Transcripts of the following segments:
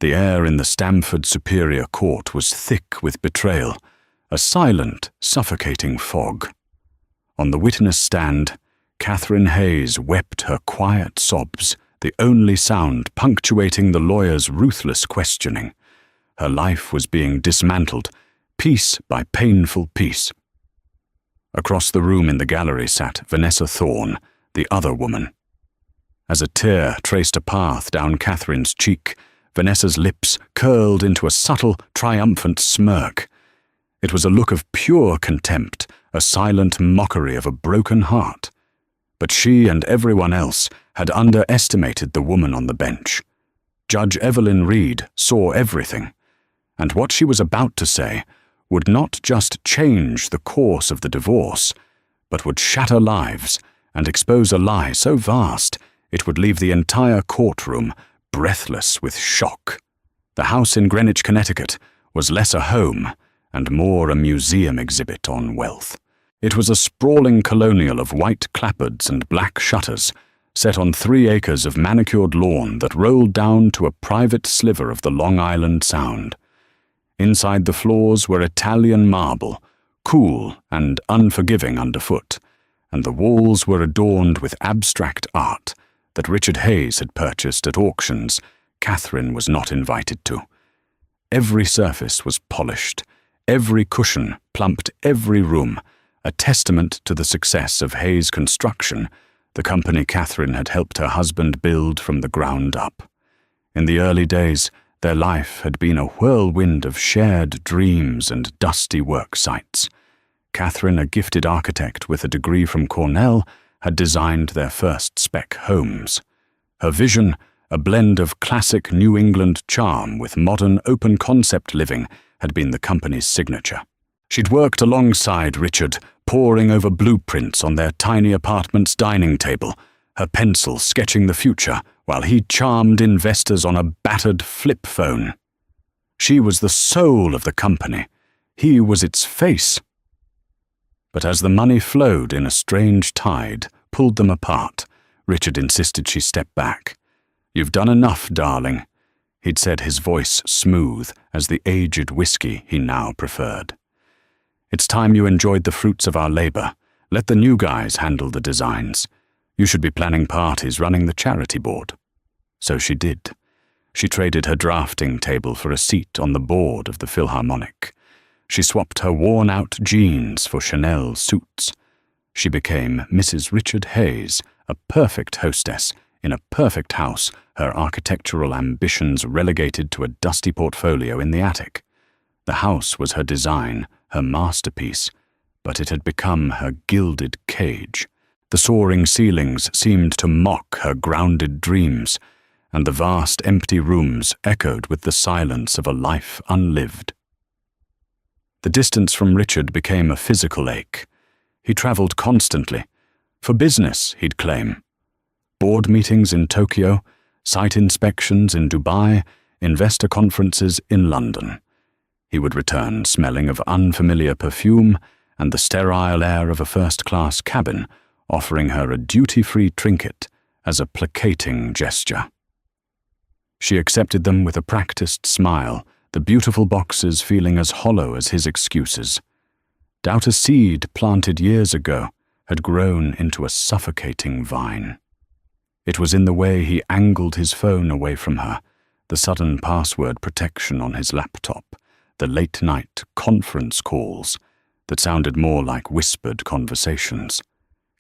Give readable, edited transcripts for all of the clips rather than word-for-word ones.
The air in the Stamford Superior Court was thick with betrayal, a silent, suffocating fog. On the witness stand, Katherine Hayes wept her quiet sobs, the only sound punctuating the lawyer's ruthless questioning. Her life was being dismantled, piece by painful piece. Across the room in the gallery sat Vanessa Thorne, the other woman. As a tear traced a path down Katherine's cheek, Vanessa's lips curled into a subtle, triumphant smirk. It was a look of pure contempt, a silent mockery of a broken heart. But she and everyone else had underestimated the woman on the bench. Judge Evelyn Reed saw everything, and what she was about to say would not just change the course of the divorce, but would shatter lives and expose a lie so vast it would leave the entire courtroom breathless with shock. The house in Greenwich, Connecticut, was less a home and more a museum exhibit on wealth. It was a sprawling colonial of white clapboards and black shutters, set on 3 acres of manicured lawn that rolled down to a private sliver of the Long Island Sound. Inside the floors were Italian marble, cool and unforgiving underfoot, and the walls were adorned with abstract art that Richard Hayes had purchased at auctions Katherine was not invited to. Every surface was polished, every cushion plumped every room, a testament to the success of Hayes Construction, the company Katherine had helped her husband build from the ground up. In the early days, their life had been a whirlwind of shared dreams and dusty work sites. Katherine, a gifted architect with a degree from Cornell, had designed their first spec homes. Her vision, a blend of classic New England charm with modern open-concept living, had been the company's signature. She'd worked alongside Richard, poring over blueprints on their tiny apartment's dining table, her pencil sketching the future, while he charmed investors on a battered flip phone. She was the soul of the company. He was its face. But as the money flowed in a strange tide, pulled them apart, Richard insisted she step back. "You've done enough, darling," he'd said, his voice smooth as the aged whiskey he now preferred. "It's time you enjoyed the fruits of our labor. Let the new guys handle the designs. You should be planning parties, running the charity board." So she did. She traded her drafting table for a seat on the board of the Philharmonic. She swapped her worn-out jeans for Chanel suits. She became Mrs. Richard Hayes, a perfect hostess in a perfect house, her architectural ambitions relegated to a dusty portfolio in the attic. The house was her design, her masterpiece, but it had become her gilded cage. The soaring ceilings seemed to mock her grounded dreams, and the vast empty rooms echoed with the silence of a life unlived. The distance from Richard became a physical ache. He travelled constantly. For business, he'd claim. Board meetings in Tokyo, site inspections in Dubai, investor conferences in London. He would return smelling of unfamiliar perfume and the sterile air of a first-class cabin, offering her a duty-free trinket as a placating gesture. She accepted them with a practiced smile, the beautiful boxes feeling as hollow as his excuses. Doubt a seed planted years ago had grown into a suffocating vine. It was in the way he angled his phone away from her, the sudden password protection on his laptop, the late-night conference calls that sounded more like whispered conversations.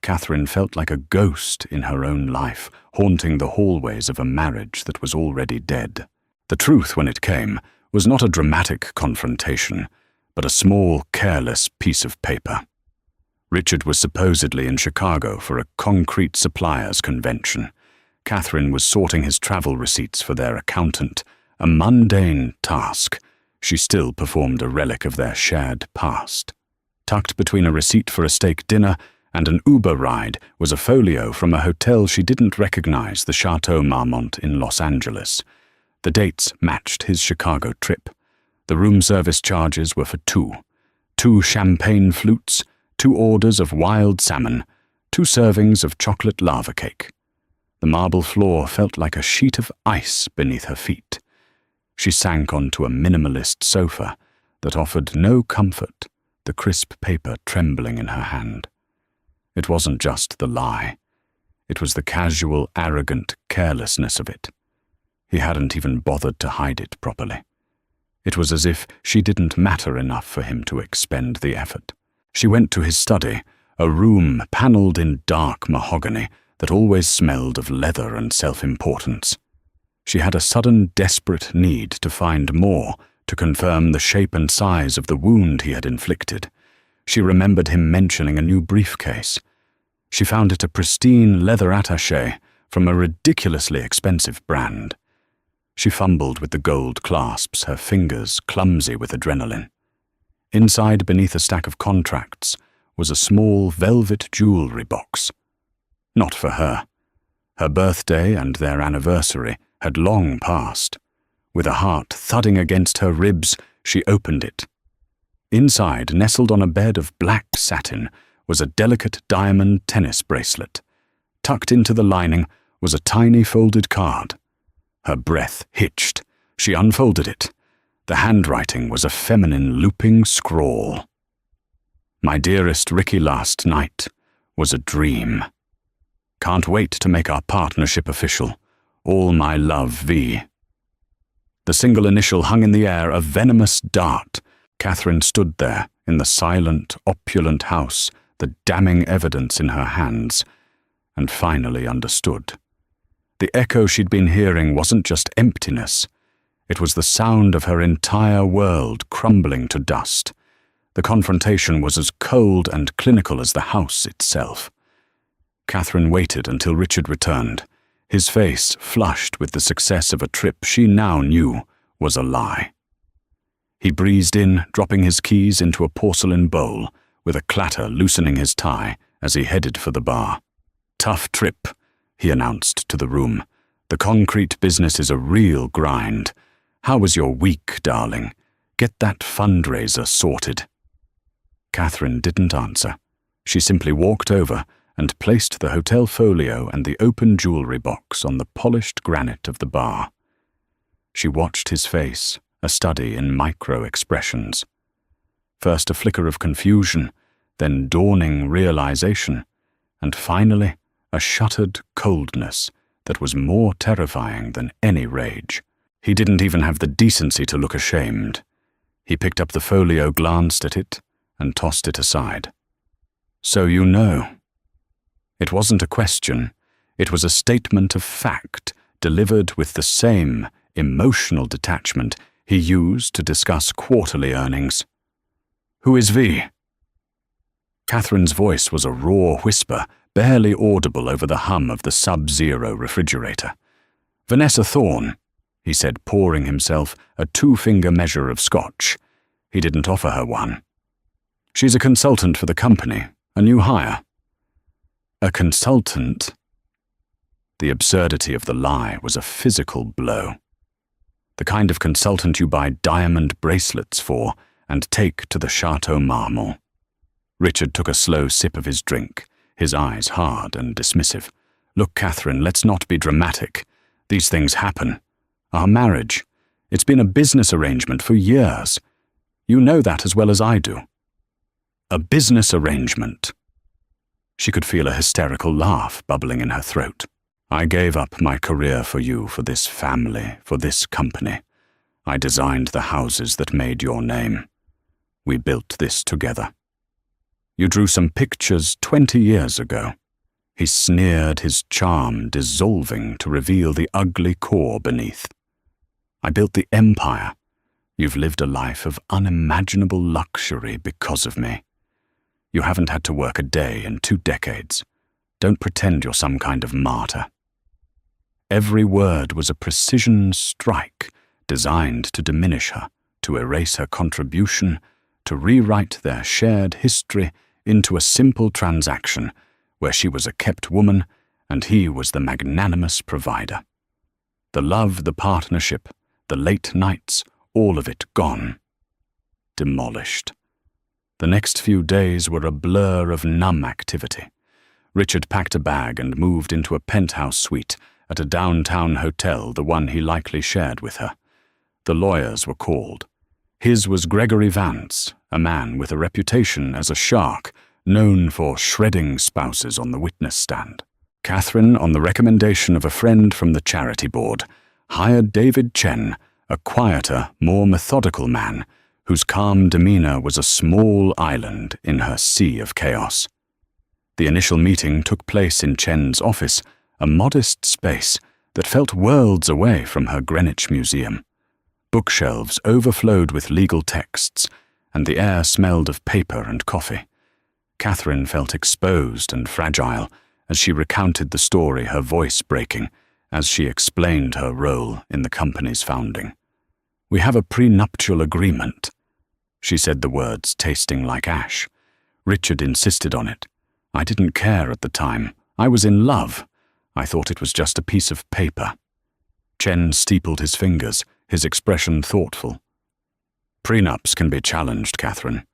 Katherine felt like a ghost in her own life, haunting the hallways of a marriage that was already dead. The truth, when it came, was not a dramatic confrontation, but a small, careless piece of paper. Richard was supposedly in Chicago for a concrete suppliers convention. Katherine was sorting his travel receipts for their accountant, a mundane task. She still performed a relic of their shared past. Tucked between a receipt for a steak dinner and an Uber ride was a folio from a hotel she didn't recognize, the Chateau Marmont in Los Angeles. The dates matched his Chicago trip. The room service charges were for 2 champagne flutes, 2 orders of wild salmon, 2 servings of chocolate lava cake. The marble floor felt like a sheet of ice beneath her feet. She sank onto a minimalist sofa that offered no comfort, the crisp paper trembling in her hand. It wasn't just the lie. It was the casual, arrogant carelessness of it. He hadn't even bothered to hide it properly. It was as if she didn't matter enough for him to expend the effort. She went to his study, a room panelled in dark mahogany that always smelled of leather and self-importance. She had a sudden, desperate need to find more, to confirm the shape and size of the wound he had inflicted. She remembered him mentioning a new briefcase. She found it a pristine leather attaché from a ridiculously expensive brand. She fumbled with the gold clasps, her fingers clumsy with adrenaline. Inside, beneath a stack of contracts, was a small velvet jewelry box. Not for her. Her birthday and their anniversary had long passed. With a heart thudding against her ribs, she opened it. Inside, nestled on a bed of black satin, was a delicate diamond tennis bracelet. Tucked into the lining was a tiny folded card. Her breath hitched. She unfolded it. The handwriting was a feminine looping scrawl. "My dearest Ricky, last night was a dream. Can't wait to make our partnership official. All my love, V." The single initial hung in the air, a venomous dart. Katherine stood there in the silent, opulent house, the damning evidence in her hands, and finally understood. The echo she'd been hearing wasn't just emptiness. It was the sound of her entire world crumbling to dust. The confrontation was as cold and clinical as the house itself. Katherine waited until Richard returned, his face flushed with the success of a trip she now knew was a lie. He breezed in, dropping his keys into a porcelain bowl, with a clatter loosening his tie as he headed for the bar. "Tough trip," he announced to the room. "The concrete business is a real grind. How was your week, darling? Get that fundraiser sorted." Katherine didn't answer. She simply walked over and placed the hotel folio and the open jewelry box on the polished granite of the bar. She watched his face, a study in micro-expressions. First a flicker of confusion, then dawning realization, and finally a shuttered coldness that was more terrifying than any rage. He didn't even have the decency to look ashamed. He picked up the folio, glanced at it, and tossed it aside. "So you know." It wasn't a question. It was a statement of fact, delivered with the same emotional detachment he used to discuss quarterly earnings. "Who is V?" Katherine's voice was a raw whisper, barely audible over the hum of the sub-zero refrigerator. "Vanessa Thorne," he said, pouring himself a 2-finger measure of scotch. He didn't offer her one. "She's a consultant for the company, a new hire." A consultant? The absurdity of the lie was a physical blow. The kind of consultant you buy diamond bracelets for and take to the Chateau Marmont. Richard took a slow sip of his drink, his eyes hard and dismissive. "Look, Katherine, let's not be dramatic. These things happen. Our marriage, it's been a business arrangement for years. You know that as well as I do." A business arrangement. She could feel a hysterical laugh bubbling in her throat. "I gave up my career for you, for this family, for this company. I designed the houses that made your name. We built this together. You drew some pictures 20 years ago." He sneered, his charm dissolving to reveal the ugly core beneath. "I built the empire. You've lived a life of unimaginable luxury because of me. You haven't had to work a day in 2 decades. Don't pretend you're some kind of martyr." Every word was a precision strike designed to diminish her, to erase her contribution, to rewrite their shared history into a simple transaction where she was a kept woman and he was the magnanimous provider. The love, the partnership, the late nights, all of it gone. Demolished. The next few days were a blur of numb activity. Richard packed a bag and moved into a penthouse suite at a downtown hotel, the one he likely shared with her. The lawyers were called. His was Gregory Vance, a man with a reputation as a shark, known for shredding spouses on the witness stand. Katherine, on the recommendation of a friend from the charity board, hired David Chen, a quieter, more methodical man, whose calm demeanor was a small island in her sea of chaos. The initial meeting took place in Chen's office, a modest space that felt worlds away from her Greenwich Museum. Bookshelves overflowed with legal texts, and the air smelled of paper and coffee. Katherine felt exposed and fragile as she recounted the story, her voice breaking as she explained her role in the company's founding. "We have a prenuptial agreement." She said the words tasting like ash. Richard insisted on it. "I didn't care at the time. I was in love. I thought it was just a piece of paper." Chen steepled his fingers, his expression thoughtful. "Prenups can be challenged, Katherine,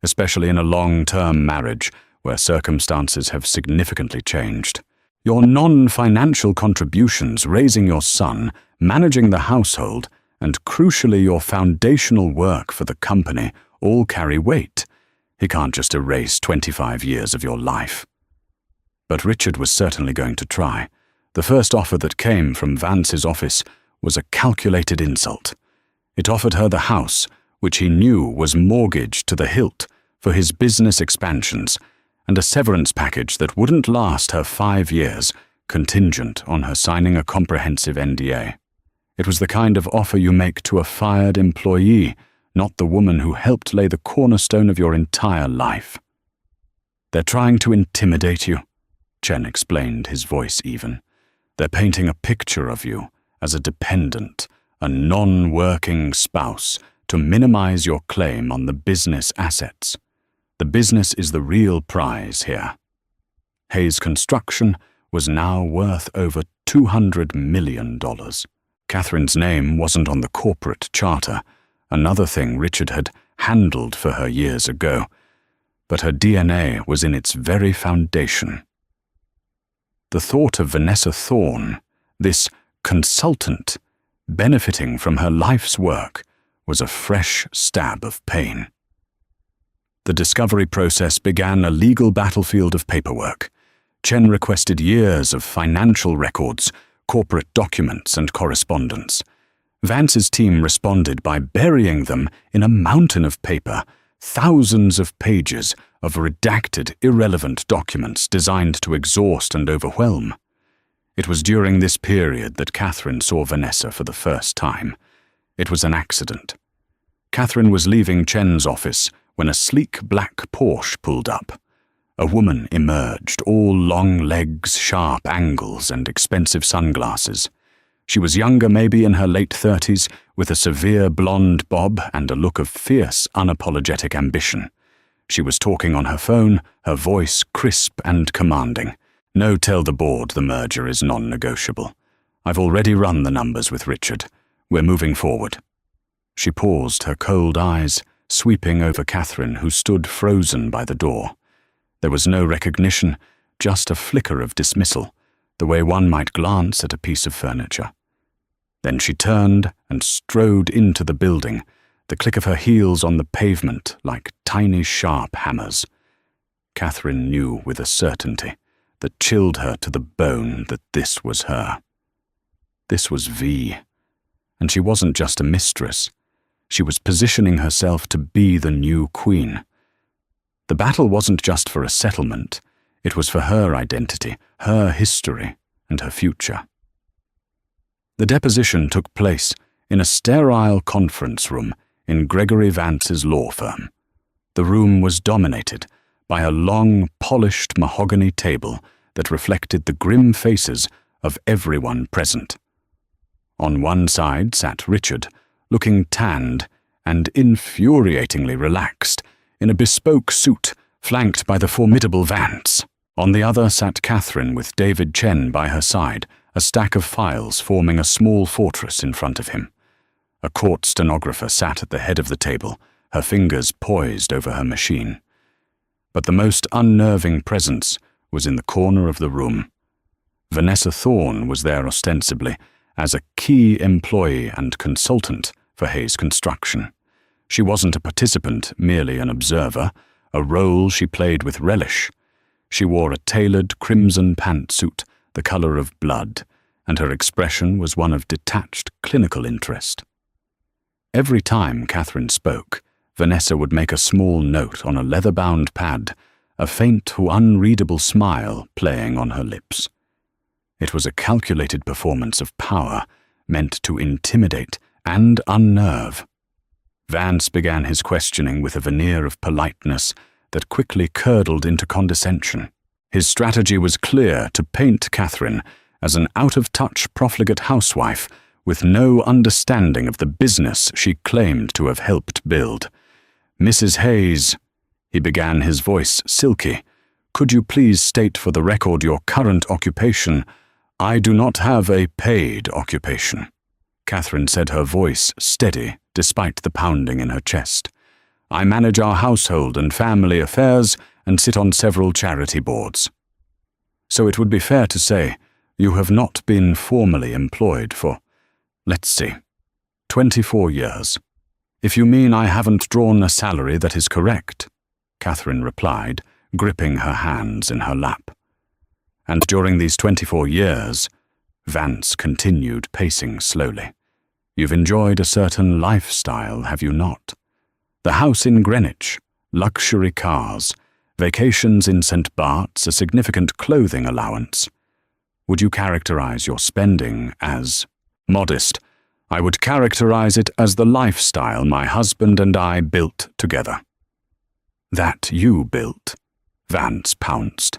especially in a long-term marriage where circumstances have significantly changed. Your non-financial contributions, raising your son, managing the household, and crucially your foundational work for the company all carry weight. He can't just erase 25 years of your life." But Richard was certainly going to try. The first offer that came from Vance's office was a calculated insult. It offered her the house, which he knew was mortgaged to the hilt for his business expansions, and a severance package that wouldn't last her 5 years, contingent on her signing a comprehensive NDA. It was the kind of offer you make to a fired employee, not the woman who helped lay the cornerstone of your entire life. "They're trying to intimidate you," Chen explained, his voice even. "They're painting a picture of you as a dependent, a non-working spouse, to minimize your claim on the business assets. The business is the real prize here." Hayes Construction was now worth over $200 million. Katherine's name wasn't on the corporate charter, another thing Richard had handled for her years ago, but her DNA was in its very foundation. The thought of Vanessa Thorne, this consultant, benefiting from her life's work, was a fresh stab of pain. The discovery process began a legal battlefield of paperwork. Chen requested years of financial records, corporate documents, and correspondence. Vance's team responded by burying them in a mountain of paper, thousands of pages of redacted, irrelevant documents designed to exhaust and overwhelm. It was during this period that Katherine saw Vanessa for the first time. It was an accident. Katherine was leaving Chen's office when a sleek black Porsche pulled up. A woman emerged, all long legs, sharp angles, and expensive sunglasses. She was younger, maybe in her late 30s, with a severe blonde bob and a look of fierce, unapologetic ambition. She was talking on her phone, her voice crisp and commanding. "No, tell the board the merger is non-negotiable. I've already run the numbers with Richard. We're moving forward." She paused, her cold eyes sweeping over Katherine, who stood frozen by the door. There was no recognition, just a flicker of dismissal, the way one might glance at a piece of furniture. Then she turned and strode into the building, the click of her heels on the pavement like tiny sharp hammers. Katherine knew with a certainty that chilled her to the bone that this was her. This was V. And she wasn't just a mistress. She was positioning herself to be the new queen. The battle wasn't just for a settlement. It was for her identity, her history, and her future. The deposition took place in a sterile conference room in Gregory Vance's law firm. The room was dominated by a long, polished mahogany table that reflected the grim faces of everyone present. On one side sat Richard, looking tanned and infuriatingly relaxed, in a bespoke suit flanked by the formidable Vance. On the other sat Katherine with David Chen by her side, a stack of files forming a small fortress in front of him. A court stenographer sat at the head of the table, her fingers poised over her machine. But the most unnerving presence was in the corner of the room. Vanessa Thorne was there ostensibly as a key employee and consultant for Hayes Construction. She wasn't a participant, merely an observer, a role she played with relish. She wore a tailored crimson pantsuit, the colour of blood, and her expression was one of detached clinical interest. Every time Katherine spoke, Vanessa would make a small note on a leather-bound pad, a faint, unreadable smile playing on her lips. It was a calculated performance of power, meant to intimidate and unnerve. Vance began his questioning with a veneer of politeness that quickly curdled into condescension. His strategy was clear: to paint Katherine as an out-of-touch profligate housewife with no understanding of the business she claimed to have helped build. "Mrs. Hayes," he began, his voice silky, "could you please state for the record your current occupation?" "I do not have a paid occupation," Katherine said, her voice steady despite the pounding in her chest. "I manage our household and family affairs and sit on several charity boards." "So it would be fair to say you have not been formally employed for, let's see, 24 years. If you mean I haven't drawn a salary, that is correct," Katherine replied, gripping her hands in her lap. "And during these 24 years," Vance continued, pacing slowly, "you've enjoyed a certain lifestyle, have you not? The house in Greenwich, luxury cars, vacations in St. Bart's, a significant clothing allowance. Would you characterize your spending as modest? I would characterize it as the lifestyle my husband and I built together." "That you built?" Vance pounced.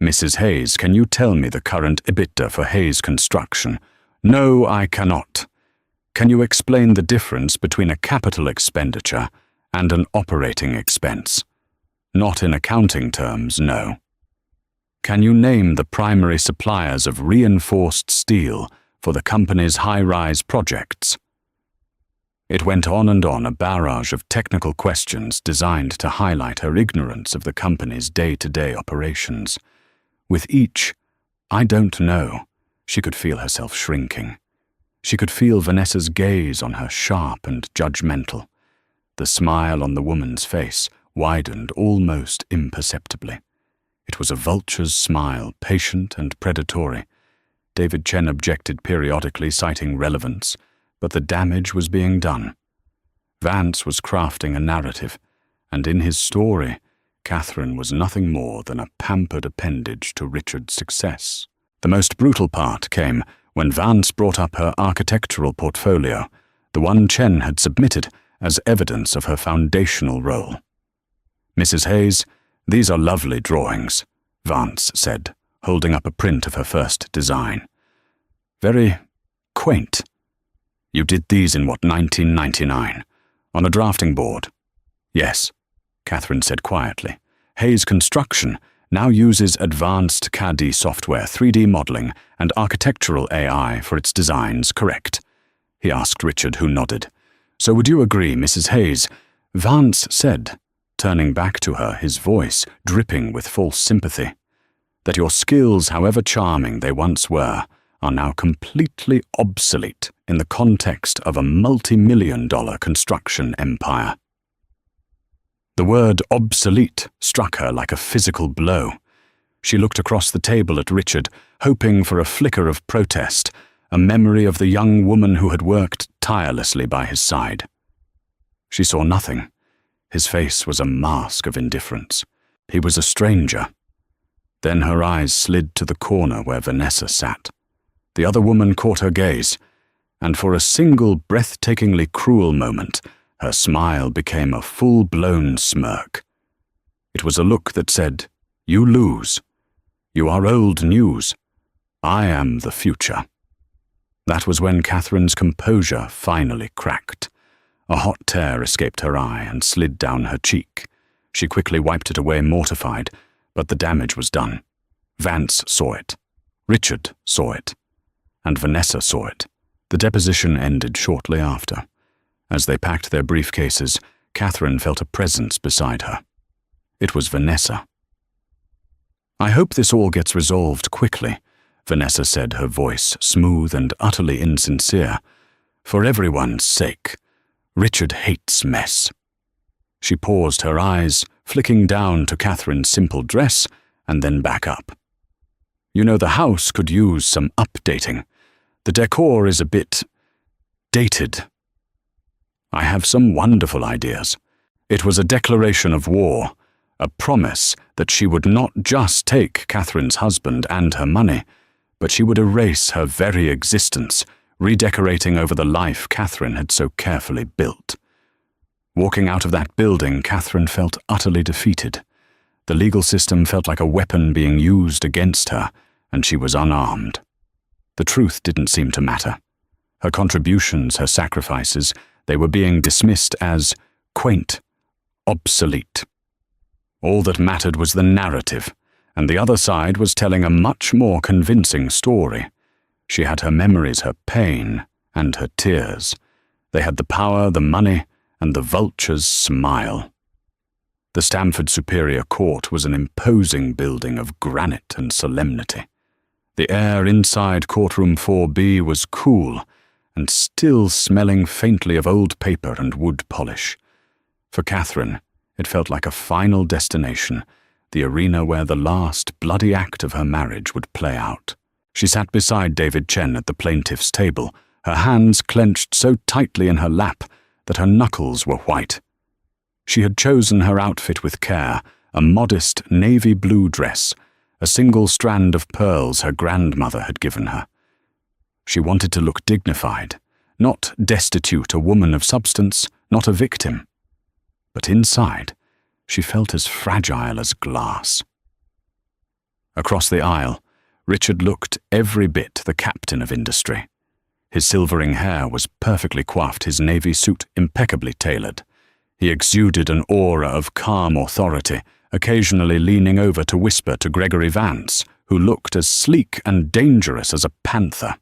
"Mrs. Hayes, can you tell me the current EBITDA for Hayes Construction?" "No, I cannot." "Can you explain the difference between a capital expenditure and an operating expense?" "Not in accounting terms, no." "Can you name the primary suppliers of reinforced steel for the company's high-rise projects?" It went on and on, a barrage of technical questions designed to highlight her ignorance of the company's day-to-day operations. With each, "I don't know," she could feel herself shrinking. She could feel Vanessa's gaze on her, sharp and judgmental. The smile on the woman's face widened almost imperceptibly. It was a vulture's smile, patient and predatory. David Chen objected periodically, citing relevance, but the damage was being done. Vance was crafting a narrative, and in his story, Katherine was nothing more than a pampered appendage to Richard's success. The most brutal part came when Vance brought up her architectural portfolio, the one Chen had submitted as evidence of her foundational role. "Mrs. Hayes, these are lovely drawings," Vance said, holding up a print of her first design. "Very quaint. You did these in, 1999? On a drafting board?" "Yes," Katherine said quietly. "Hayes Construction now uses advanced CAD software, 3D modeling, and architectural AI for its designs, correct?" he asked Richard, who nodded. "So would you agree, Mrs. Hayes," Vance said, turning back to her, his voice dripping with false sympathy, "that your skills, however charming they once were, are now completely obsolete in the context of a multi-million-dollar construction empire?" The word obsolete struck her like a physical blow. She looked across the table at Richard, hoping for a flicker of protest, a memory of the young woman who had worked tirelessly by his side. She saw nothing. His face was a mask of indifference. He was a stranger. Then her eyes slid to the corner where Vanessa sat. The other woman caught her gaze, and for a single breathtakingly cruel moment, her smile became a full-blown smirk. It was a look that said, "You lose. You are old news. I am the future." That was when Katherine's composure finally cracked. A hot tear escaped her eye and slid down her cheek. She quickly wiped it away, mortified, but the damage was done. Vance saw it. Richard saw it. And Vanessa saw it. The deposition ended shortly after. As they packed their briefcases, Katherine felt a presence beside her. It was Vanessa. "I hope this all gets resolved quickly," Vanessa said, her voice smooth and utterly insincere. For everyone's sake. Richard hates mess. She paused, her eyes flicking down to Katherine's simple dress and then back up. You know, the house could use some updating. The decor is a bit dated. I have some wonderful ideas. It was a declaration of war, a promise that she would not just take Katherine's husband and her money, but she would erase her very existence, redecorating over the life Katherine had so carefully built. Walking out of that building, Katherine felt utterly defeated. The legal system felt like a weapon being used against her, and she was unarmed. The truth didn't seem to matter. Her contributions, her sacrifices, they were being dismissed as quaint, obsolete. All that mattered was the narrative, and the other side was telling a much more convincing story. She had her memories, her pain, and her tears. They had the power, the money, and the vulture's smile. The Stamford Superior Court was an imposing building of granite and solemnity. The air inside courtroom 4B was cool and still smelling faintly of old paper and wood polish. For Katherine, it felt like a final destination, the arena where the last bloody act of her marriage would play out. She sat beside David Chen at the plaintiff's table, her hands clenched so tightly in her lap that her knuckles were white. She had chosen her outfit with care, a modest navy blue dress, a single strand of pearls her grandmother had given her. She wanted to look dignified, not destitute, a woman of substance, not a victim. But inside, she felt as fragile as glass. Across the aisle, Richard looked every bit the captain of industry. His silvering hair was perfectly coiffed, his navy suit impeccably tailored. He exuded an aura of calm authority, occasionally leaning over to whisper to Gregory Vance, who looked as sleek and dangerous as a panther.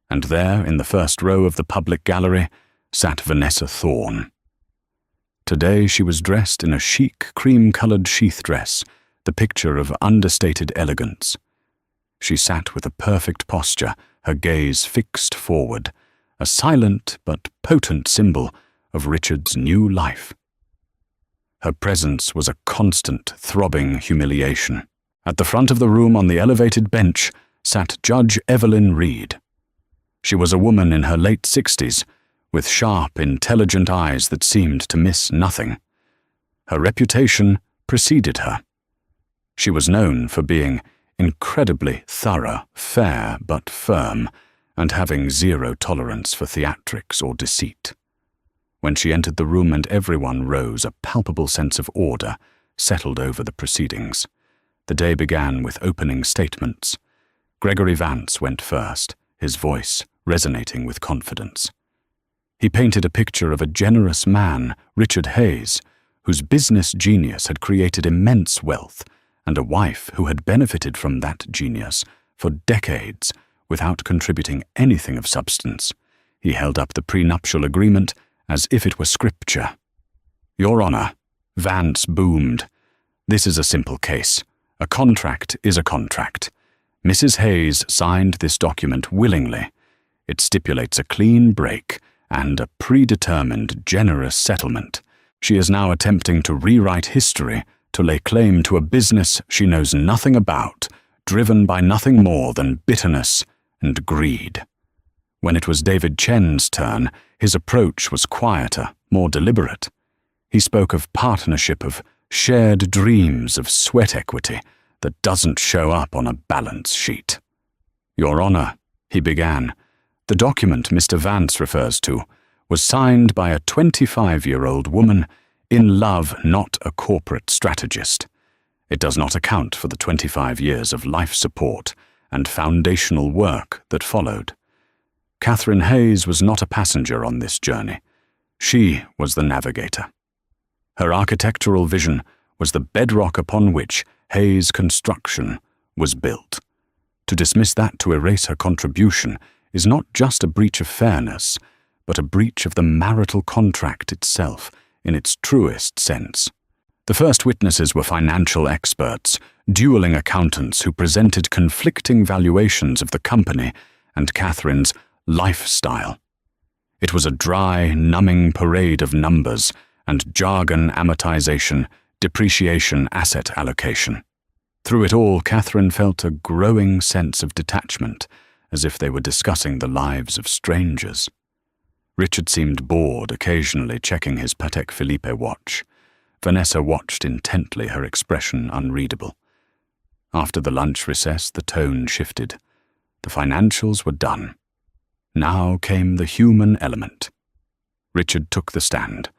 And there, in the first row of the public gallery, sat Vanessa Thorne. Today she was dressed in a chic, cream-colored sheath dress, the picture of understated elegance. She sat with a perfect posture, her gaze fixed forward, a silent but potent symbol of Richard's new life. Her presence was a constant, throbbing humiliation. At the front of the room on the elevated bench sat Judge Evelyn Reed. She was a woman in her late 60s, with sharp, intelligent eyes that seemed to miss nothing. Her reputation preceded her. She was known for being incredibly thorough, fair but firm, and having zero tolerance for theatrics or deceit. When she entered the room and everyone rose, a palpable sense of order settled over the proceedings. The day began with opening statements. Gregory Vance went first, his voice resonating with confidence. He painted a picture of a generous man, Richard Hayes, whose business genius had created immense wealth, and a wife who had benefited from that genius for decades without contributing anything of substance. He held up the prenuptial agreement as if it were scripture. "Your Honor," Vance boomed, "this is a simple case. A contract is a contract. Mrs. Hayes signed this document willingly. It stipulates a clean break and a predetermined, generous settlement. She is now attempting to rewrite history, to lay claim to a business she knows nothing about, driven by nothing more than bitterness and greed." When it was David Chen's turn, his approach was quieter, more deliberate. He spoke of partnership, of shared dreams, of sweat equity that doesn't show up on a balance sheet. "Your Honor," he began, "the document Mr. Vance refers to was signed by a 25-year-old woman in love, not a corporate strategist. It does not account for the 25 years of life support and foundational work that followed. Katherine Hayes was not a passenger on this journey. She was the navigator. Her architectural vision was the bedrock upon which Hayes' construction was built. To dismiss that, to erase her contribution, is not just a breach of fairness, but a breach of the marital contract itself in its truest sense. The first witnesses were financial experts, dueling accountants who presented conflicting valuations of the company and Katherine's lifestyle. It was a dry, numbing parade of numbers and jargon amortization, depreciation, asset allocation. Through it all, Katherine felt a growing sense of detachment, as if they were discussing the lives of strangers. Richard seemed bored, occasionally checking his Patek Philippe watch. Vanessa watched intently, her expression unreadable. After the lunch recess, the tone shifted. The financials were done. Now came the human element. Richard took the stand.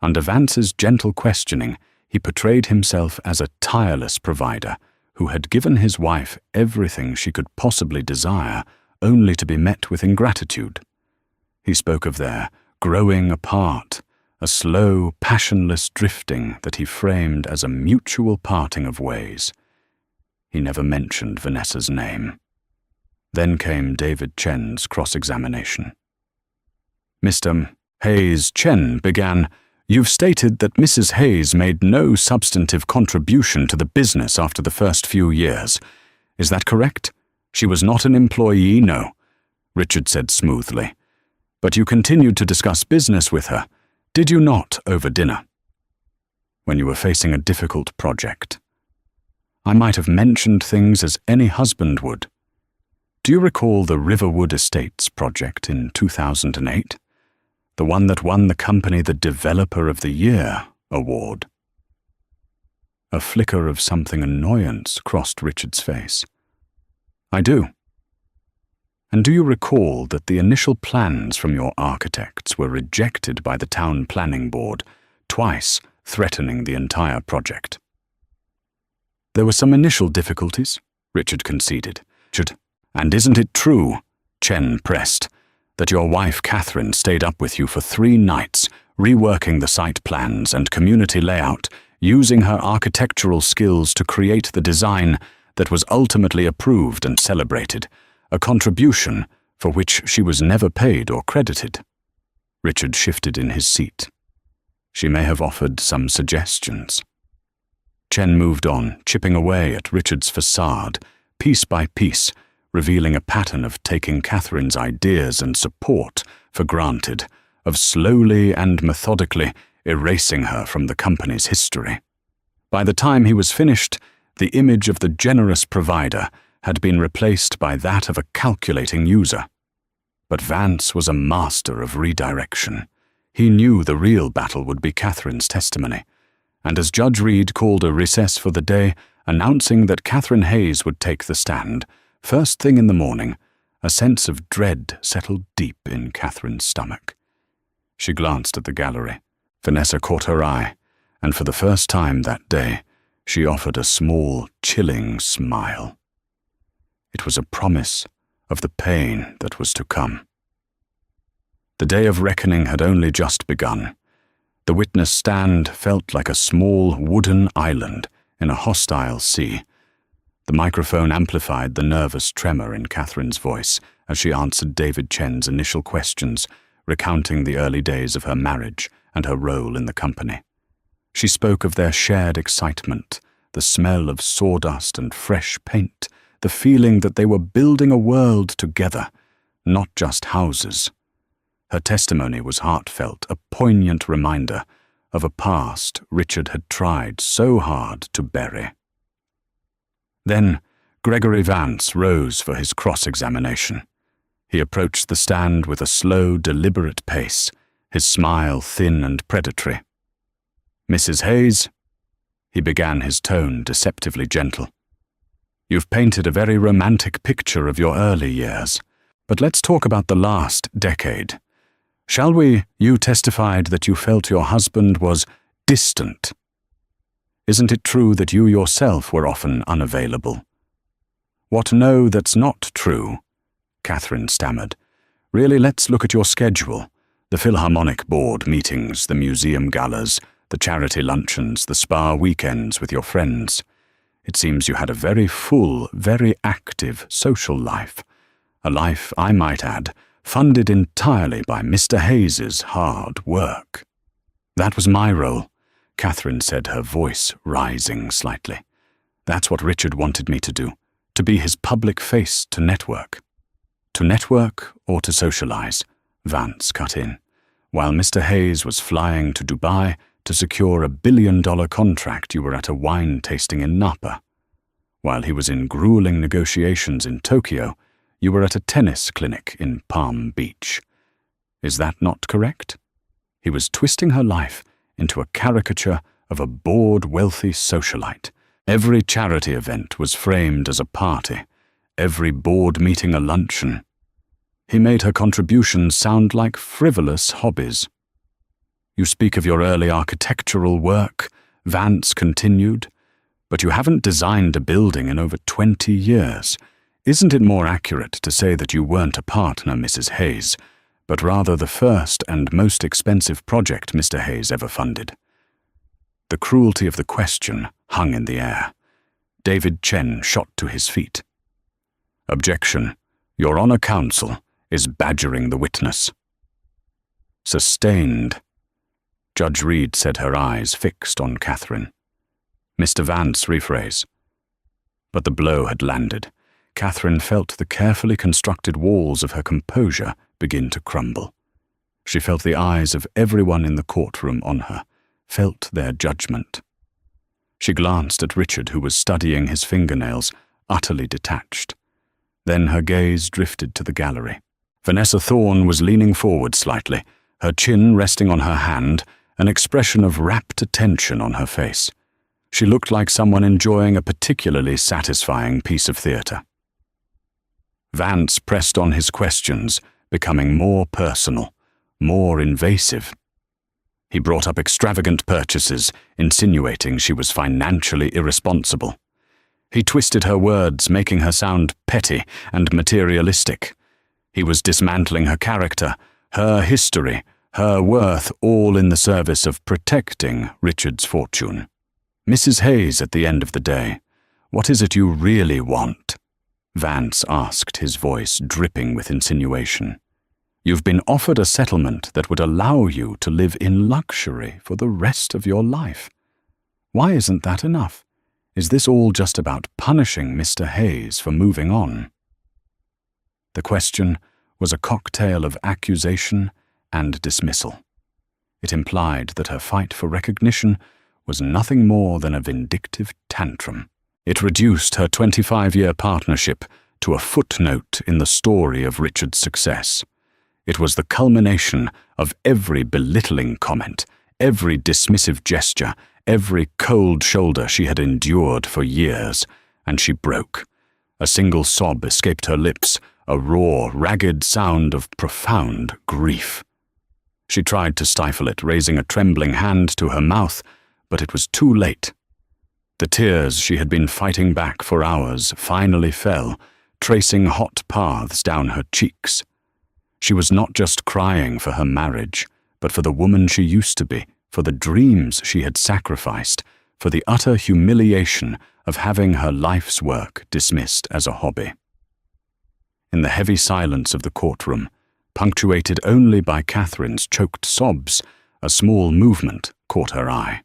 Under Vance's gentle questioning, he portrayed himself as a tireless provider who had given his wife everything she could possibly desire, only to be met with ingratitude. He spoke of their growing apart, a slow, passionless drifting that he framed as a mutual parting of ways. He never mentioned Vanessa's name. Then came David Chen's cross-examination. Mr. Hayes Chen began, "You've stated that Mrs. Hayes made no substantive contribution to the business after the first few years. Is that correct? She was not an employee, no," Richard said smoothly. "But you continued to discuss business with her, did you not, over dinner? When you were facing a difficult project. I might have mentioned things as any husband would. Do you recall the Riverwood Estates project in 2008? The one that won the company the Developer of the Year award?" A flicker of something annoyance crossed Richard's face. "I do. And do you recall that the initial plans from your architects were rejected by the town planning board, twice threatening the entire project?" "There were some initial difficulties," Richard conceded. "And isn't it true," Chen pressed, "that your wife Katherine stayed up with you for 3 nights, reworking the site plans and community layout, using her architectural skills to create the design that was ultimately approved and celebrated, a contribution for which she was never paid or credited?" Richard shifted in his seat. "She may have offered some suggestions." Chen moved on, chipping away at Richard's facade, piece by piece, revealing a pattern of taking Katherine's ideas and support for granted, of slowly and methodically erasing her from the company's history. By the time he was finished, the image of the generous provider had been replaced by that of a calculating user. But Vance was a master of redirection. He knew the real battle would be Katherine's testimony, and as Judge Reed called a recess for the day, announcing that Katherine Hayes would take the stand, first thing in the morning, a sense of dread settled deep in Katherine's stomach. She glanced at the gallery. Vanessa caught her eye, and for the first time that day, she offered a small, chilling smile. It was a promise of the pain that was to come. The day of reckoning had only just begun. The witness stand felt like a small wooden island in a hostile sea. The microphone amplified the nervous tremor in Katherine's voice as she answered David Chen's initial questions, recounting the early days of her marriage and her role in the company. She spoke of their shared excitement, the smell of sawdust and fresh paint, the feeling that they were building a world together, not just houses. Her testimony was heartfelt, a poignant reminder of a past Richard had tried so hard to bury. Then Gregory Vance rose for his cross-examination. He approached the stand with a slow, deliberate pace, his smile thin and predatory. "Mrs. Hayes," he began, his tone deceptively gentle, "you've painted a very romantic picture of your early years, but let's talk about the last decade. Shall we? You testified that you felt your husband was distant. Isn't it true that you yourself were often unavailable?" "What? No, that's not true," Katherine stammered. "Really, let's look at your schedule. The Philharmonic Board meetings, the museum galas, the charity luncheons, the spa weekends with your friends. It seems you had a very full, very active social life. A life, I might add, funded entirely by Mr. Hayes's hard work." "That was my role," Katherine said, her voice rising slightly. "That's what Richard wanted me to do, to be his public face to network." "To network or to socialize?" Vance cut in. While Mr. Hayes was flying to Dubai to secure a $1 billion contract, you were at a wine tasting in Napa. While he was in grueling negotiations in Tokyo, you were at a tennis clinic in Palm Beach. Is that not correct? He was twisting her life into a caricature of a bored, wealthy socialite. Every charity event was framed as a party, every board meeting a luncheon. He made her contributions sound like frivolous hobbies. You speak of your early architectural work, Vance continued, but you haven't designed a building in over 20 years. Isn't it more accurate to say that you weren't a partner, Mrs. Hayes, but rather the first and most expensive project Mr. Hayes ever funded? The cruelty of the question hung in the air. David Chen shot to his feet. Objection. Your Honor, counsel is badgering the witness. Sustained. Judge Reed said, her eyes fixed on Katherine. Mr. Vance, rephrase. But the blow had landed. Katherine felt the carefully constructed walls of her composure begin to crumble. She felt the eyes of everyone in the courtroom on her, felt their judgment. She glanced at Richard, who was studying his fingernails, utterly detached. Then her gaze drifted to the gallery. Vanessa Thorne was leaning forward slightly, her chin resting on her hand, an expression of rapt attention on her face. She looked like someone enjoying a particularly satisfying piece of theatre. Vance pressed on his questions, becoming more personal, more invasive. He brought up extravagant purchases, insinuating she was financially irresponsible. He twisted her words, making her sound petty and materialistic. He was dismantling her character, her history, her worth, all in the service of protecting Richard's fortune. Mrs. Hayes, at the end of the day, what is it you really want? Vance asked, his voice dripping with insinuation. You've been offered a settlement that would allow you to live in luxury for the rest of your life. Why isn't that enough? Is this all just about punishing Mr. Hayes for moving on? The question was a cocktail of accusation and dismissal. It implied that her fight for recognition was nothing more than a vindictive tantrum. It reduced her 25-year partnership to a footnote in the story of Richard's success. It was the culmination of every belittling comment, every dismissive gesture, every cold shoulder she had endured for years, and she broke. A single sob escaped her lips, a raw, ragged sound of profound grief. She tried to stifle it, raising a trembling hand to her mouth, but it was too late. The tears she had been fighting back for hours finally fell, tracing hot paths down her cheeks. She was not just crying for her marriage, but for the woman she used to be, for the dreams she had sacrificed, for the utter humiliation of having her life's work dismissed as a hobby. In the heavy silence of the courtroom, punctuated only by Katherine's choked sobs, a small movement caught her eye.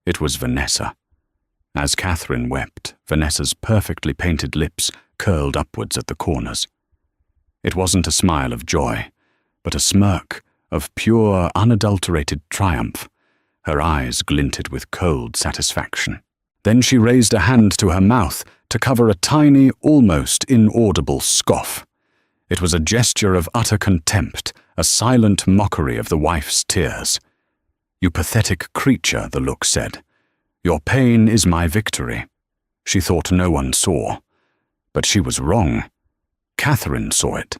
It was Vanessa. As Katherine wept, Vanessa's perfectly painted lips curled upwards at the corners. It wasn't a smile of joy, but a smirk of pure, unadulterated triumph. Her eyes glinted with cold satisfaction. Then she raised a hand to her mouth to cover a tiny, almost inaudible scoff. It was a gesture of utter contempt, a silent mockery of the wife's tears. "You pathetic creature," the look said. "Your pain is my victory." She thought no one saw. But she was wrong. Katherine saw it.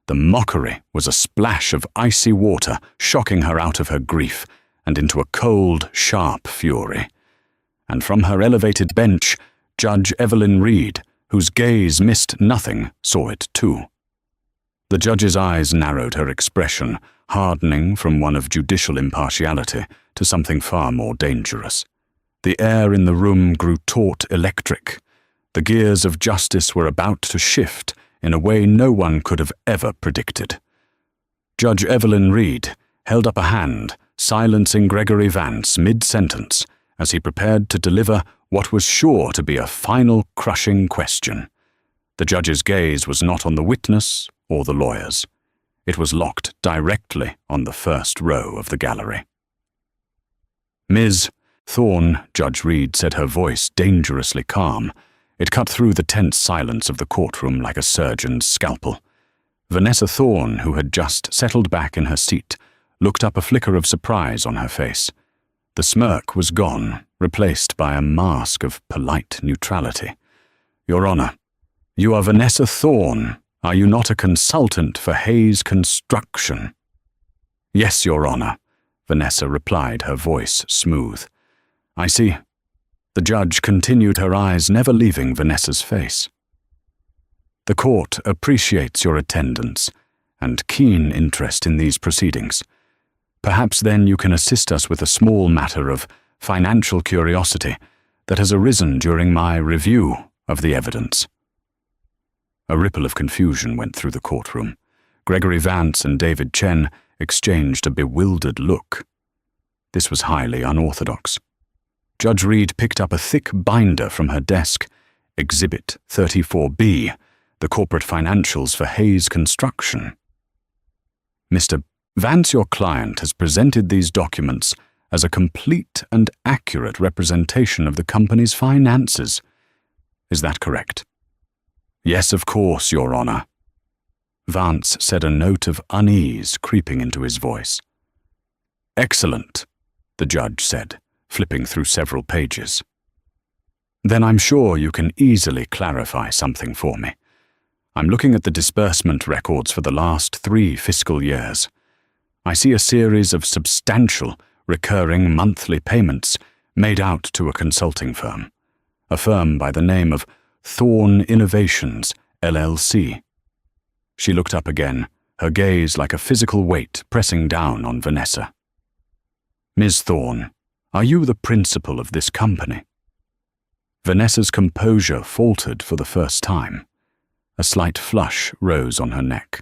The mockery was a splash of icy water, shocking her out of her grief and into a cold, sharp fury. And from her elevated bench, Judge Evelyn Reed, whose gaze missed nothing, saw it too. The judge's eyes narrowed, her expression hardening from one of judicial impartiality to something far more dangerous. The air in the room grew taut, electric. The gears of justice were about to shift in a way no one could have ever predicted. Judge Evelyn Reed held up a hand, silencing Gregory Vance mid-sentence as he prepared to deliver what was sure to be a final crushing question. The judge's gaze was not on the witness or the lawyers. It was locked directly on the first row of the gallery. "Ms. Thorne," Judge Reed said, her voice dangerously calm. It cut through the tense silence of the courtroom like a surgeon's scalpel. Vanessa Thorne, who had just settled back in her seat, looked up, a flicker of surprise on her face. The smirk was gone, replaced by a mask of polite neutrality. "Your Honor, you are Vanessa Thorne. Are you not a consultant for Hayes Construction?" "Yes, Your Honor," Vanessa replied, her voice smooth. "I see." The judge continued, her eyes never leaving Vanessa's face. "The court appreciates your attendance and keen interest in these proceedings. Perhaps then you can assist us with a small matter of financial curiosity that has arisen during my review of the evidence." A ripple of confusion went through the courtroom. Gregory Vance and David Chen exchanged a bewildered look. This was highly unorthodox. Judge Reed picked up a thick binder from her desk. Exhibit 34B, the corporate financials for Hayes Construction. "Mr. Vance, your client has presented these documents as a complete and accurate representation of the company's finances. Is that correct?" "Yes, of course, Your Honor." Vance said, a note of unease creeping into his voice. "Excellent," the judge said, flipping through several pages. "Then I'm sure you can easily clarify something for me. I'm looking at the disbursement records for the last 3 fiscal years. I see a series of substantial, recurring monthly payments made out to a consulting firm, a firm by the name of Thorne Innovations, LLC. She looked up again, her gaze like a physical weight pressing down on Vanessa. "Ms. Thorne, are you the principal of this company?" Vanessa's composure faltered for the first time. A slight flush rose on her neck.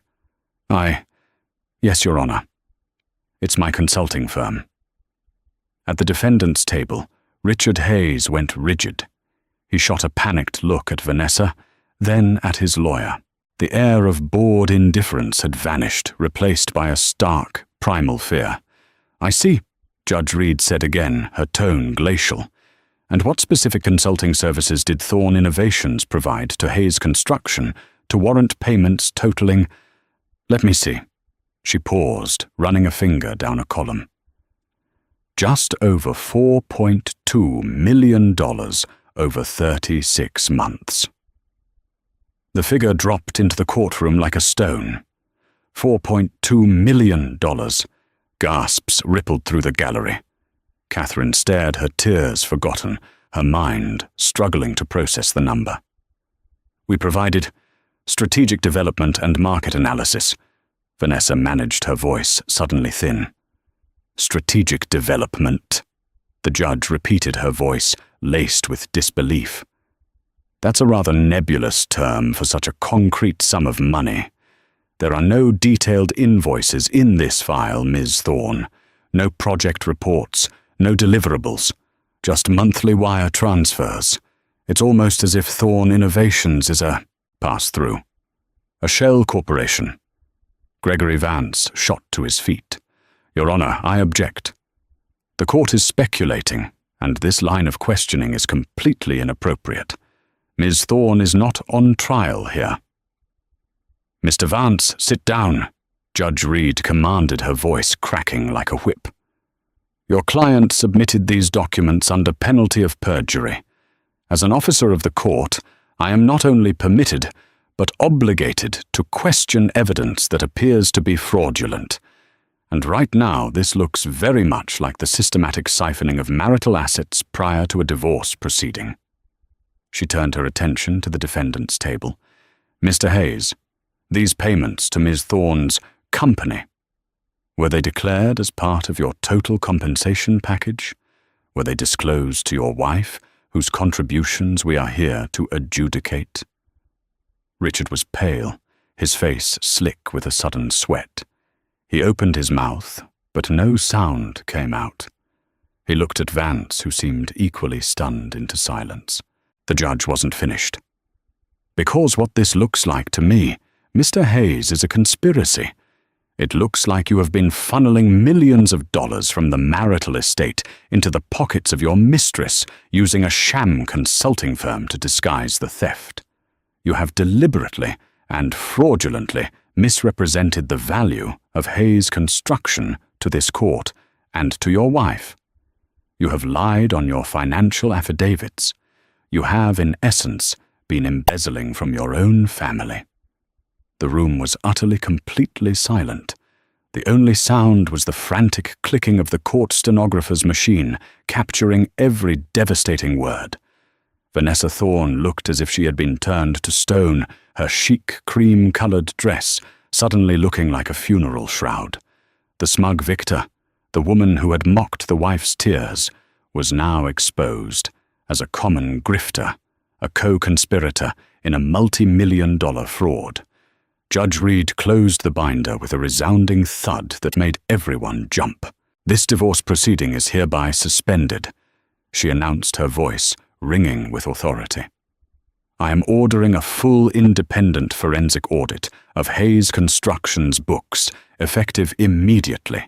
Yes, Your Honor. It's my consulting firm." At the defendant's table, Richard Hayes went rigid. He shot a panicked look at Vanessa, then at his lawyer. The air of bored indifference had vanished, replaced by a stark, primal fear. "I see," Judge Reed said again, her tone glacial. "And what specific consulting services did Thorne Innovations provide to Hayes Construction to warrant payments totaling—" "Let me see." She paused, running a finger down a column. "Just over $4.2 million over 36 months. The figure dropped into the courtroom like a stone. $4.2 million. Gasps rippled through the gallery. Katherine stared, her tears forgotten, her mind struggling to process the number. "We provided strategic development and market analysis." Vanessa managed her voice, suddenly thin. "Strategic development," the judge repeated, her voice laced with disbelief. "That's a rather nebulous term for such a concrete sum of money. There are no detailed invoices in this file, Ms. Thorne. No project reports, no deliverables, just monthly wire transfers. It's almost as if Thorne Innovations is a pass-through. A shell corporation." Gregory Vance shot to his feet. "Your Honor, I object. The court is speculating, and this line of questioning is completely inappropriate. Ms. Thorne is not on trial here." "Mr. Vance, sit down," Judge Reed commanded, her voice cracking like a whip. "Your client submitted these documents under penalty of perjury. As an officer of the court, I am not only permitted, but obligated to question evidence that appears to be fraudulent. And right now, this looks very much like the systematic siphoning of marital assets prior to a divorce proceeding." She turned her attention to the defendant's table. "Mr. Hayes, these payments to Ms. Thorne's company, were they declared as part of your total compensation package? Were they disclosed to your wife, whose contributions we are here to adjudicate?" Richard was pale, his face slick with a sudden sweat. He opened his mouth, but no sound came out. He looked at Vance, who seemed equally stunned into silence. The judge wasn't finished. "Because what this looks like to me, Mr. Hayes, is a conspiracy. It looks like you have been funneling millions of dollars from the marital estate into the pockets of your mistress, using a sham consulting firm to disguise the theft. You have deliberately and fraudulently misrepresented the value of Hayes Construction to this court and to your wife. You have lied on your financial affidavits. You have, in essence, been embezzling from your own family. The room was utterly, completely silent. The only sound was the frantic clicking of the court stenographer's machine, capturing every devastating word. Vanessa Thorne looked as if she had been turned to stone, her chic, cream-colored dress suddenly looking like a funeral shroud. The smug victor, the woman who had mocked the wife's tears, was now exposed as a common grifter, a co-conspirator in a multi-million-dollar fraud. Judge Reed closed the binder with a resounding thud that made everyone jump. "This divorce proceeding is hereby suspended," she announced, her voice ringing with authority. "I am ordering a full independent forensic audit of Hayes Construction's books, effective immediately.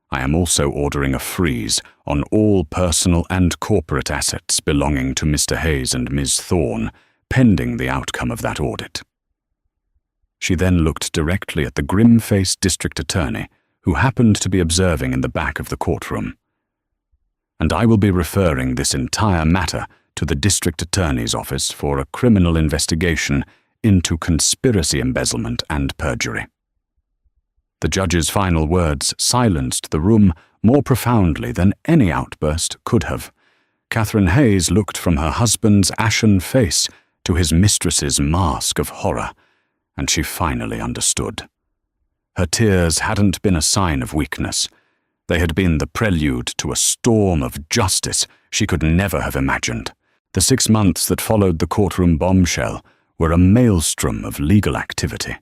I am also ordering a freeze on all personal and corporate assets belonging to Mr. Hayes and Ms. Thorne, pending the outcome of that audit." She then looked directly at the grim-faced district attorney, who happened to be observing in the back of the courtroom. "And I will be referring this entire matter to the district attorney's office for a criminal investigation into conspiracy, embezzlement, and perjury." The judge's final words silenced the room more profoundly than any outburst could have. Katherine Hayes looked from her husband's ashen face to his mistress's mask of horror, and she finally understood. Her tears hadn't been a sign of weakness. They had been the prelude to a storm of justice she could never have imagined. The 6 months that followed the courtroom bombshell were a maelstrom of legal activity.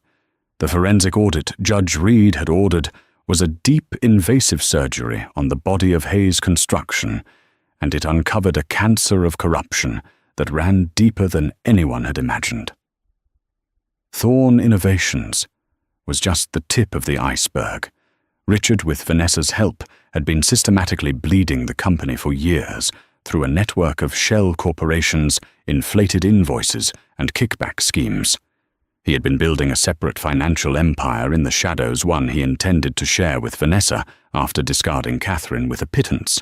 The forensic audit Judge Reed had ordered was a deep, invasive surgery on the body of Hayes Construction, and it uncovered a cancer of corruption that ran deeper than anyone had imagined. Thorne Innovations was just the tip of the iceberg. Richard, with Vanessa's help, had been systematically bleeding the company for years through a network of shell corporations, inflated invoices, and kickback schemes. He had been building a separate financial empire in the shadows, one he intended to share with Vanessa after discarding Katherine with a pittance.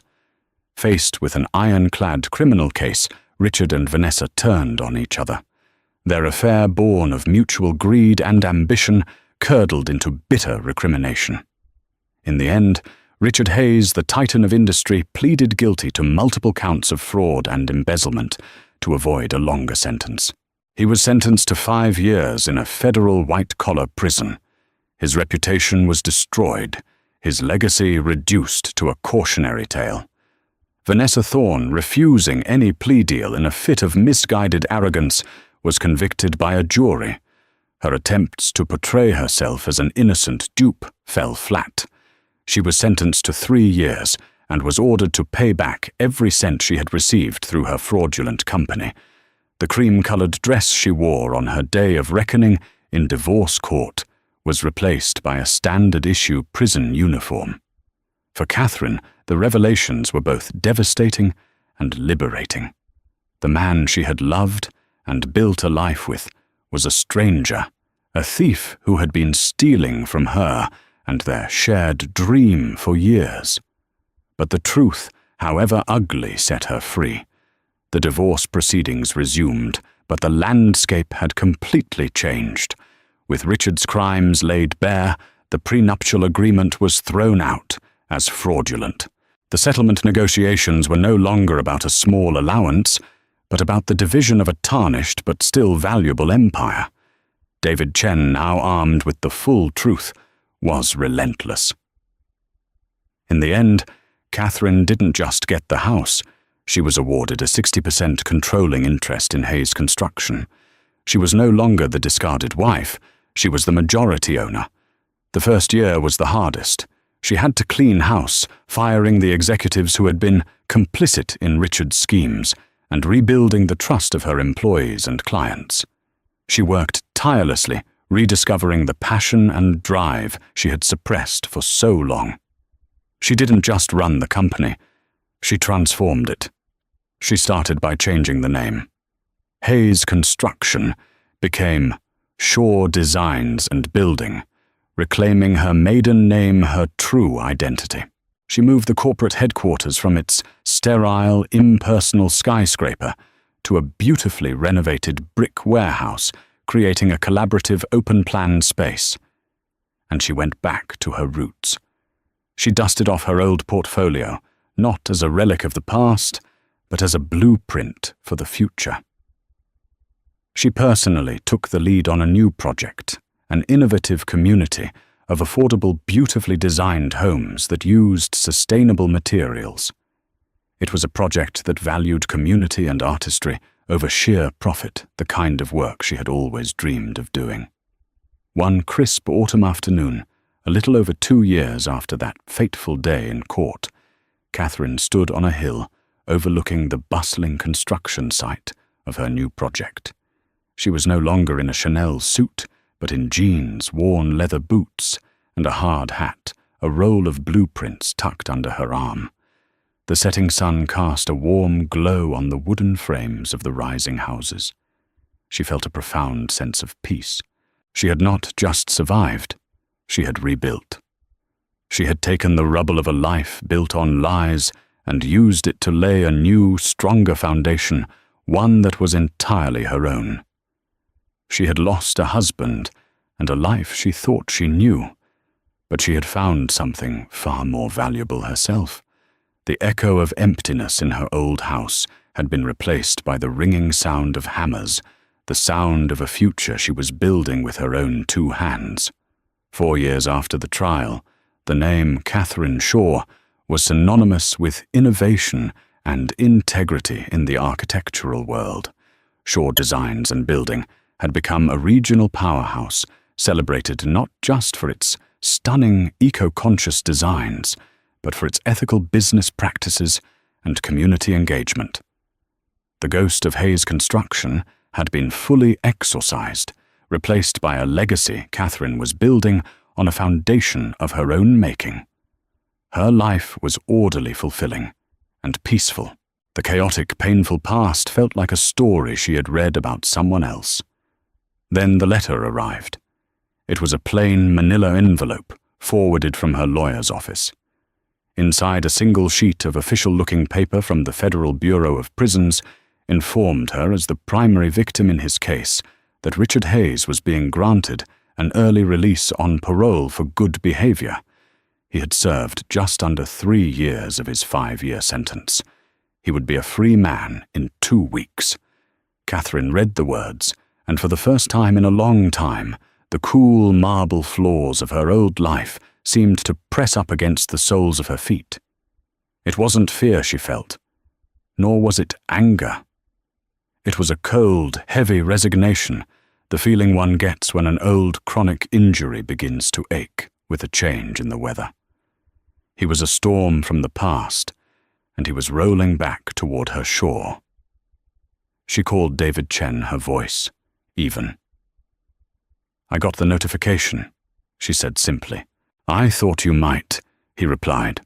Faced with an ironclad criminal case, Richard and Vanessa turned on each other. Their affair, born of mutual greed and ambition, curdled into bitter recrimination. In the end, Richard Hayes, the titan of industry, pleaded guilty to multiple counts of fraud and embezzlement to avoid a longer sentence. He was sentenced to 5 years in a federal white-collar prison. His reputation was destroyed, his legacy reduced to a cautionary tale. Vanessa Thorne, refusing any plea deal in a fit of misguided arrogance, was convicted by a jury. Her attempts to portray herself as an innocent dupe fell flat. She was sentenced to 3 years and was ordered to pay back every cent she had received through her fraudulent company. The cream-colored dress she wore on her day of reckoning in divorce court was replaced by a standard-issue prison uniform. For Katherine, the revelations were both devastating and liberating. The man she had loved and built a life with was a stranger, a thief who had been stealing from her and their shared dream for years. But the truth, however ugly, set her free. The divorce proceedings resumed, but the landscape had completely changed. With Richard's crimes laid bare, the prenuptial agreement was thrown out as fraudulent. The settlement negotiations were no longer about a small allowance, but about the division of a tarnished but still valuable empire. David Chen, now armed with the full truth, was relentless. In the end, Katherine didn't just get the house. She was awarded a 60% controlling interest in Hayes Construction. She was no longer the discarded wife. She was the majority owner. The first year was the hardest. She had to clean house, firing the executives who had been complicit in Richard's schemes and rebuilding the trust of her employees and clients. She worked tirelessly, rediscovering the passion and drive she had suppressed for so long. She didn't just run the company, she transformed it. She started by changing the name. Hayes Construction became Shaw Designs and Building, reclaiming her maiden name, her true identity. She moved the corporate headquarters from its sterile, impersonal skyscraper to a beautifully renovated brick warehouse, creating a collaborative open-plan space. And she went back to her roots. She dusted off her old portfolio, not as a relic of the past, but as a blueprint for the future. She personally took the lead on a new project, an innovative community of affordable, beautifully designed homes that used sustainable materials. It was a project that valued community and artistry over sheer profit, the kind of work she had always dreamed of doing. One crisp autumn afternoon, a little over 2 years after that fateful day in court, Katherine stood on a hill overlooking the bustling construction site of her new project. She was no longer in a Chanel suit, but in jeans, worn leather boots, and a hard hat, a roll of blueprints tucked under her arm. The setting sun cast a warm glow on the wooden frames of the rising houses. She felt a profound sense of peace. She had not just survived, she had rebuilt. She had taken the rubble of a life built on lies and used it to lay a new, stronger foundation, one that was entirely her own. She had lost a husband and a life she thought she knew, but she had found something far more valuable herself. The echo of emptiness in her old house had been replaced by the ringing sound of hammers, the sound of a future she was building with her own 2 hands. 4 years after the trial, the name Katherine Shaw was synonymous with innovation and integrity in the architectural world. Shaw Designs and Building had become a regional powerhouse, celebrated not just for its stunning, eco-conscious designs, but for its ethical business practices and community engagement. The ghost of Hayes Construction had been fully exorcised, replaced by a legacy Katherine was building on a foundation of her own making. Her life was orderly, fulfilling, and peaceful. The chaotic, painful past felt like a story she had read about someone else. Then the letter arrived. It was a plain manila envelope, forwarded from her lawyer's office. Inside, a single sheet of official-looking paper from the Federal Bureau of Prisons informed her, as the primary victim in his case, that Richard Hayes was being granted an early release on parole for good behavior. He had served just under 3 years of his 5-year sentence. He would be a free man in 2 weeks. Katherine read the words, and for the first time in a long time, the cool marble floors of her old life seemed to press up against the soles of her feet. It wasn't fear she felt, nor was it anger. It was a cold, heavy resignation, the feeling one gets when an old chronic injury begins to ache with a change in the weather. He was a storm from the past, and he was rolling back toward her shore. She called David Chen, her voice even. "I got the notification," she said simply. "I thought you might," he replied.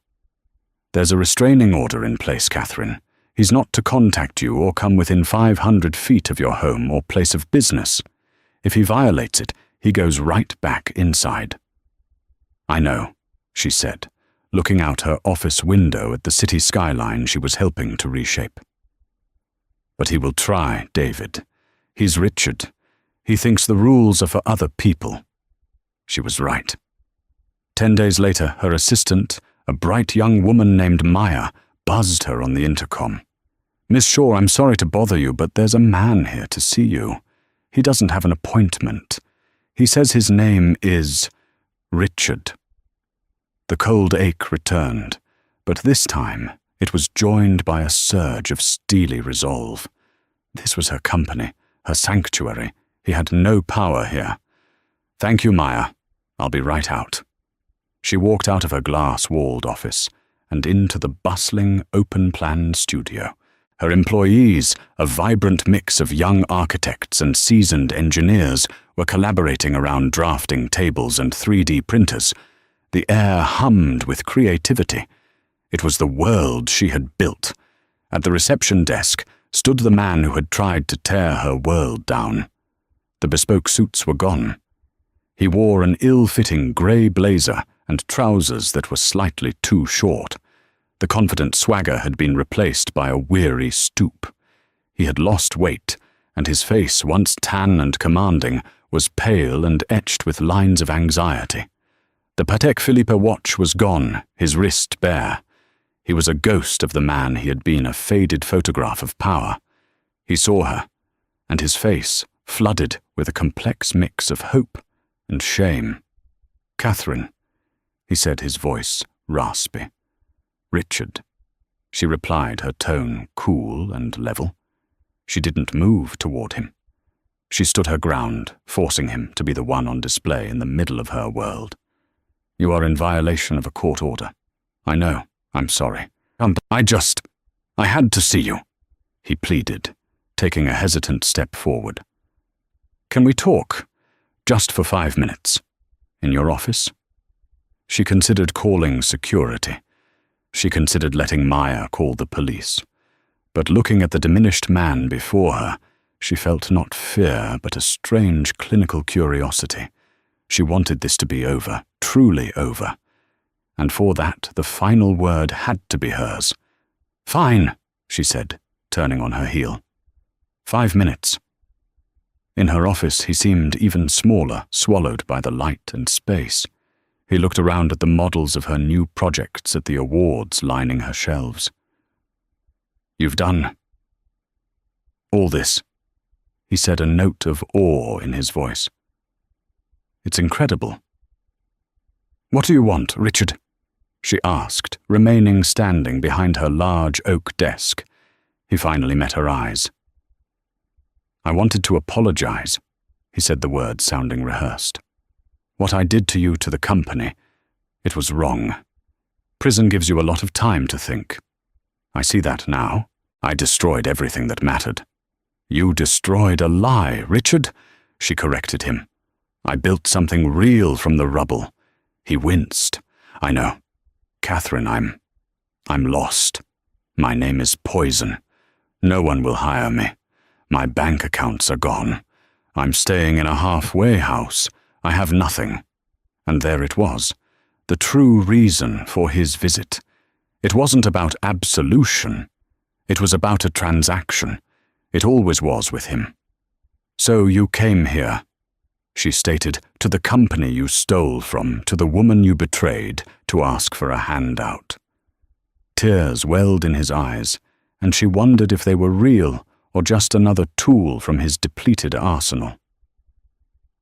"There's a restraining order in place, Katherine. He's not to contact you or come within 500 feet of your home or place of business. If he violates it, he goes right back inside." "I know," she said, looking out her office window at the city skyline she was helping to reshape. "But he will try, David. He's Richard. He thinks the rules are for other people." She was right. 10 days later, her assistant, a bright young woman named Maya, buzzed her on the intercom. "Miss Shaw, I'm sorry to bother you, but there's a man here to see you. He doesn't have an appointment. He says his name is Richard." The cold ache returned, but this time it was joined by a surge of steely resolve. This was her company, her sanctuary. He had no power here. "Thank you, Maya. I'll be right out." She walked out of her glass-walled office and into the bustling, open-plan studio, Her employees, a vibrant mix of young architects and seasoned engineers, were collaborating around drafting tables and 3D printers. The air hummed with creativity. It was the world she had built. At the reception desk stood the man who had tried to tear her world down. The bespoke suits were gone. He wore an ill-fitting grey blazer and trousers that were slightly too short. The confident swagger had been replaced by a weary stoop. He had lost weight, and his face, once tan and commanding, was pale and etched with lines of anxiety. The Patek Philippe watch was gone, his wrist bare. He was a ghost of the man he had been, a faded photograph of power. He saw her, and his face flooded with a complex mix of hope and shame. "Katherine," he said, his voice raspy. "Richard," she replied, her tone cool and level. She didn't move toward him. She stood her ground, forcing him to be the one on display in the middle of her world. "You are in violation of a court order. I know. I'm sorry. I had to see you," he pleaded, taking a hesitant step forward. "Can we talk? Just for 5 minutes. In your office?" She considered calling security. She considered letting Maya call the police. But looking at the diminished man before her, she felt not fear, but a strange clinical curiosity. She wanted this to be over, truly over. And for that, the final word had to be hers. "Fine," she said, turning on her heel. 5 minutes. In her office, he seemed even smaller, swallowed by the light and space. He looked around at the models of her new projects, at the awards lining her shelves. "You've done all this," he said, a note of awe in his voice. "It's incredible." "What do you want, Richard?" she asked, remaining standing behind her large oak desk. He finally met her eyes. "I wanted to apologize," he said, the words sounding rehearsed. "What I did to you, to the company, it was wrong. Prison gives you a lot of time to think. I see that now. I destroyed everything that mattered." "You destroyed a lie, Richard," she corrected him. "I built something real from the rubble." He winced. "I know. Katherine, I'm lost. My name is poison. No one will hire me. My bank accounts are gone. I'm staying in a halfway house. I have nothing." And there it was, the true reason for his visit. It wasn't about absolution. It was about a transaction. It always was with him. "So you came here," she stated, "to the company you stole from, to the woman you betrayed, to ask for a handout." Tears welled in his eyes, and she wondered if they were real or just another tool from his depleted arsenal.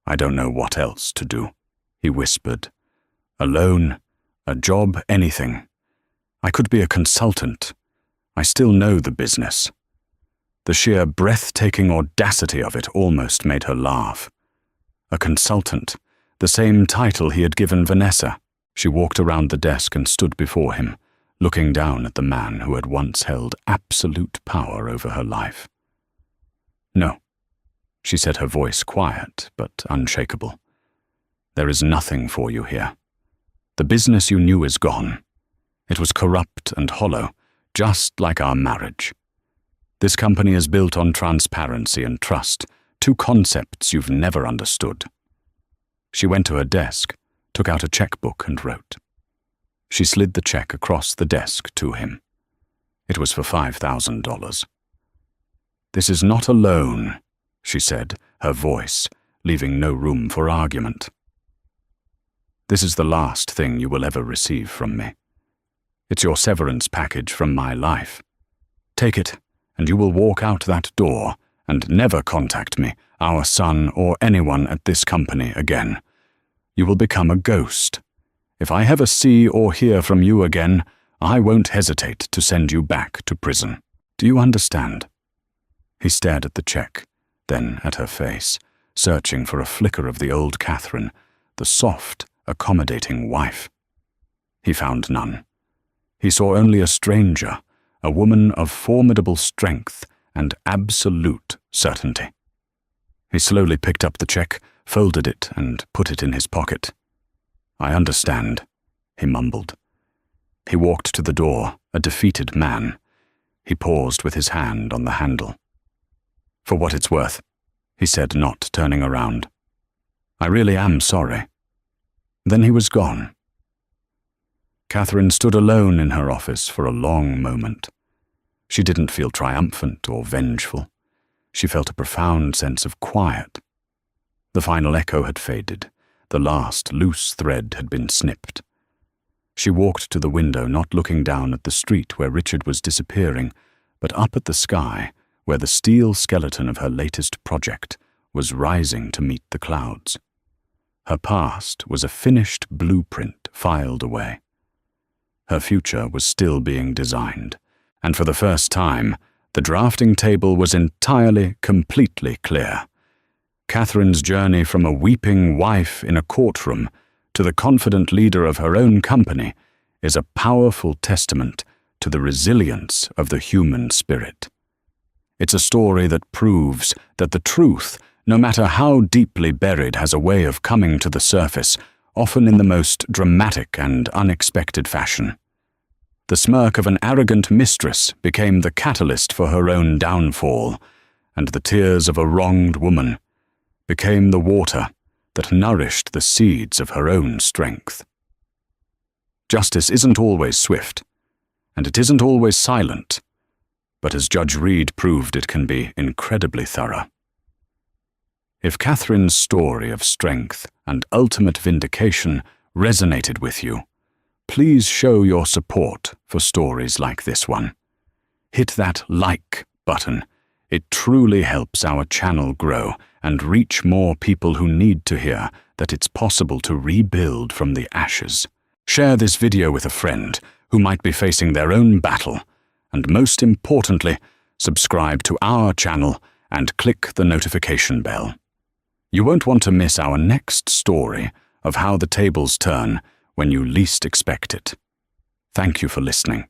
"I don't know what else to do," he whispered. "Alone, a job, anything. I could be a consultant. I still know the business." The sheer breathtaking audacity of it almost made her laugh. A consultant, the same title he had given Vanessa. She walked around the desk and stood before him, looking down at the man who had once held absolute power over her life. "No," she said, her voice quiet but unshakable. "There is nothing for you here. The business you knew is gone. It was corrupt and hollow, just like our marriage. This company is built on transparency and trust, two concepts you've never understood." She went to her desk, took out a checkbook and wrote. She slid the check across the desk to him. It was for $5,000. "This is not a loan," she said, her voice leaving no room for argument. "This is the last thing you will ever receive from me. It's your severance package from my life. Take it, and you will walk out that door and never contact me, our son, or anyone at this company again. You will become a ghost. If I ever see or hear from you again, I won't hesitate to send you back to prison. Do you understand?" He stared at the check, then at her face, searching for a flicker of the old Katherine, the soft, accommodating wife. He found none. He saw only a stranger, a woman of formidable strength and absolute certainty. He slowly picked up the check, folded it, and put it in his pocket. "I understand," he mumbled. He walked to the door, a defeated man. He paused with his hand on the handle. "For what it's worth," he said, not turning around. "I really am sorry." Then he was gone. Katherine stood alone in her office for a long moment. She didn't feel triumphant or vengeful. She felt a profound sense of quiet. The final echo had faded. The last loose thread had been snipped. She walked to the window, not looking down at the street where Richard was disappearing, but up at the sky, where the steel skeleton of her latest project was rising to meet the clouds. Her past was a finished blueprint filed away. Her future was still being designed, and for the first time, the drafting table was entirely, completely clear. Katherine's journey from a weeping wife in a courtroom to the confident leader of her own company is a powerful testament to the resilience of the human spirit. It's a story that proves that the truth, no matter how deeply buried, has a way of coming to the surface, often in the most dramatic and unexpected fashion. The smirk of an arrogant mistress became the catalyst for her own downfall, and the tears of a wronged woman became the water that nourished the seeds of her own strength. Justice isn't always swift, and it isn't always silent, but as Judge Reed proved, it can be incredibly thorough. If Katherine's story of strength and ultimate vindication resonated with you, please show your support for stories like this one. Hit that like button. It truly helps our channel grow and reach more people who need to hear that it's possible to rebuild from the ashes. Share this video with a friend who might be facing their own battle, and most importantly, subscribe to our channel and click the notification bell. You won't want to miss our next story of how the tables turn when you least expect it. Thank you for listening.